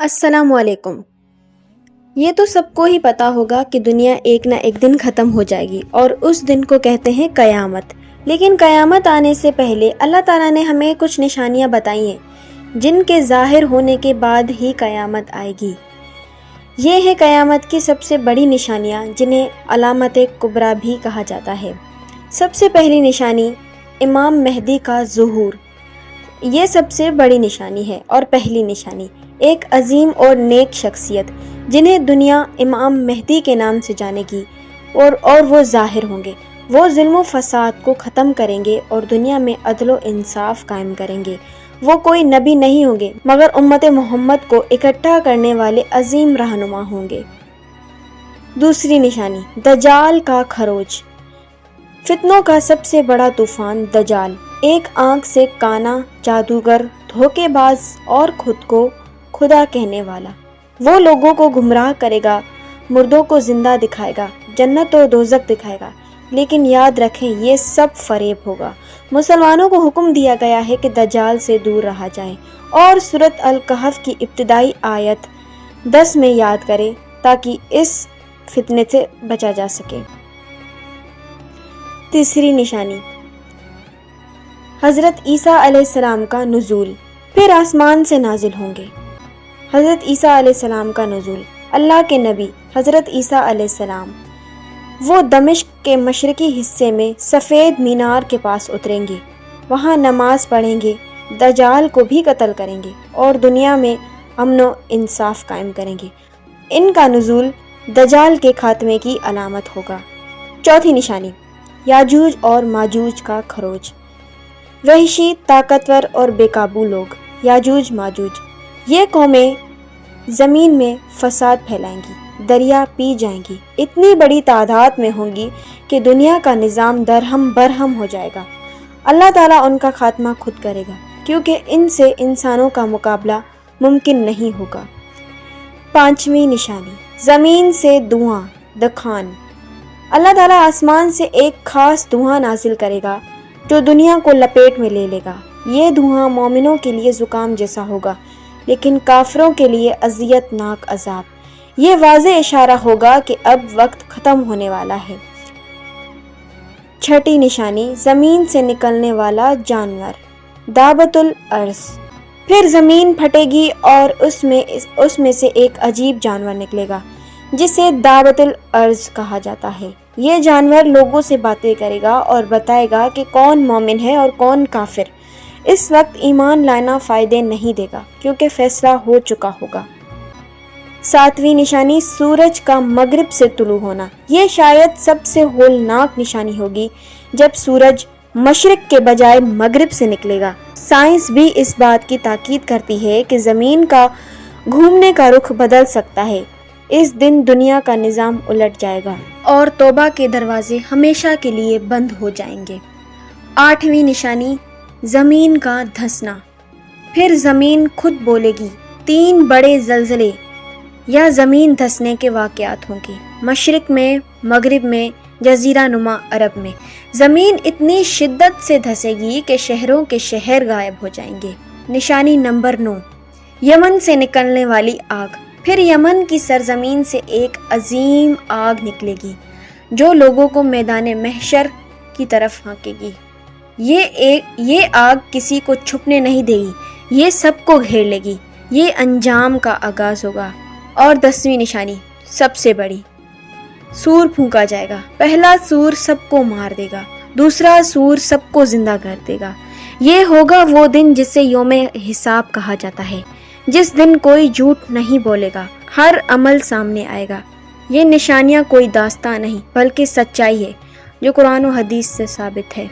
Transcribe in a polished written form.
السلام علیکم۔ یہ تو سب کو ہی پتا ہوگا کہ دنیا ایک نہ ایک دن ختم ہو جائے گی اور اس دن کو کہتے ہیں قیامت۔ لیکن قیامت آنے سے پہلے اللہ تعالیٰ نے ہمیں کچھ نشانیاں بتائی ہیں جن کے ظاہر ہونے کے بعد ہی قیامت آئے گی۔ یہ ہے قیامت کی سب سے بڑی نشانیاں جنہیں علامت کبریٰ بھی کہا جاتا ہے۔ سب سے پہلی نشانی امام مہدی کا ظہور۔ یہ سب سے بڑی نشانی ہے اور پہلی نشانی ایک عظیم اور نیک شخصیت جنہیں دنیا امام مہدی کے نام سے جانے گی اور وہ ظاہر ہوں گے۔ وہ ظلم و فساد کو ختم کریں گے اور دنیا میں عدل و انصاف قائم کریں گے۔ وہ کوئی نبی نہیں ہوں گے مگر امت محمد کو اکٹھا کرنے والے عظیم رہنما ہوں گے۔ دوسری نشانی دجال کا خروج۔ فتنوں کا سب سے بڑا طوفان دجال، ایک آنکھ سے کانا، جادوگر، دھوکے باز اور خود کو خدا کہنے والا۔ وہ لوگوں کو گمراہ کرے گا، مردوں کو زندہ دکھائے گا، جنت و دوزخ دکھائے گا، لیکن یاد رکھیں یہ سب فریب ہوگا۔ مسلمانوں کو حکم دیا گیا ہے کہ دجال سے دور رہا جائے اور سورۃ الکہف کی ابتدائی آیت 10 میں یاد کریں تاکہ اس فتنے سے بچا جا سکے۔ تیسری نشانی حضرت عیسیٰ علیہ السلام کا نزول، پھر آسمان سے نازل ہوں گے۔ حضرت عیسیٰ علیہ السلام کا نزول، اللہ کے نبی حضرت عیسیٰ علیہ السلام وہ دمشق کے مشرقی حصے میں سفید مینار کے پاس اتریں گے، وہاں نماز پڑھیں گے، دجال کو بھی قتل کریں گے اور دنیا میں امن و انصاف قائم کریں گے۔ ان کا نزول دجال کے خاتمے کی علامت ہوگا۔ چوتھی نشانی یاجوج اور ماجوج کا خروج۔ وحشی، طاقتور اور بے قابو لوگ، یاجوج ماجوج، یہ قومیں زمین میں فساد پھیلائیں گی، دریا پی جائیں گی، اتنی بڑی تعداد میں ہوں گی کہ دنیا کا نظام درہم برہم ہو جائے گا۔ اللہ تعالیٰ ان کا خاتمہ خود کرے گا کیونکہ ان سے انسانوں کا مقابلہ ممکن نہیں ہوگا۔ پانچویں نشانی زمین سے دھواں، دخان۔ اللہ تعالیٰ آسمان سے ایک خاص دھواں نازل کرے گا جو دنیا کو لپیٹ میں لے لے گا۔ یہ دھواں مومنوں کے لیے زکام جیسا ہوگا لیکن کافروں کے لیے اذیت ناک عذاب۔ یہ واضح اشارہ ہوگا کہ اب وقت ختم ہونے والا ہے۔ چھٹی نشانی زمین سے نکلنے والا جانور، دابۃ الارض۔ پھر زمین پھٹے گی اور اس میں سے ایک عجیب جانور نکلے گا جسے دابۃ الارض کہا جاتا ہے۔ یہ جانور لوگوں سے باتیں کرے گا اور بتائے گا کہ کون مومن ہے اور کون کافر۔ اس وقت ایمان لانا فائدے نہیں دے گا کیونکہ فیصلہ ہو چکا ہوگا۔ ساتویں نشانی سورج کا مغرب سے طلوع ہونا۔ یہ شاید سب سے ہولناک نشانی ہوگی جب سورج مشرق کے بجائے مغرب سے نکلے گا۔ سائنس بھی اس بات کی تاکید کرتی ہے کہ زمین کا گھومنے کا رخ بدل سکتا ہے۔ اس دن دنیا کا نظام الٹ جائے گا اور توبہ کے دروازے ہمیشہ کے لیے بند ہو جائیں گے۔ آٹھویں نشانی زمین کا دھنسنا۔ پھر زمین خود بولے گی۔ 3 بڑے زلزلے یا زمین دھنسنے کے واقعات ہوں گے، مشرق میں، مغرب میں، جزیرہ نما عرب میں۔ زمین اتنی شدت سے دھسے گی کہ شہروں کے شہر غائب ہو جائیں گے۔ نشانی نمبر 9 یمن سے نکلنے والی آگ۔ پھر یمن کی سرزمین سے ایک عظیم آگ نکلے گی جو لوگوں کو میدان محشر کی طرف ہانکے گی۔ یہ آگ کسی کو چھپنے نہیں دے گی، یہ سب کو گھیر لے گی۔ یہ انجام کا آغاز ہوگا۔ اور 10ویں نشانی سب سے بڑی، سور پھونکا جائے گا۔ پہلا سور سب کو مار دے گا، دوسرا سور سب کو زندہ کر دے گا۔ یہ ہوگا وہ دن جسے یوم حساب کہا جاتا ہے، جس دن کوئی جھوٹ نہیں بولے گا، ہر عمل سامنے آئے گا۔ یہ نشانیاں کوئی داستان نہیں بلکہ سچائی ہے جو قرآن و حدیث سے ثابت ہے۔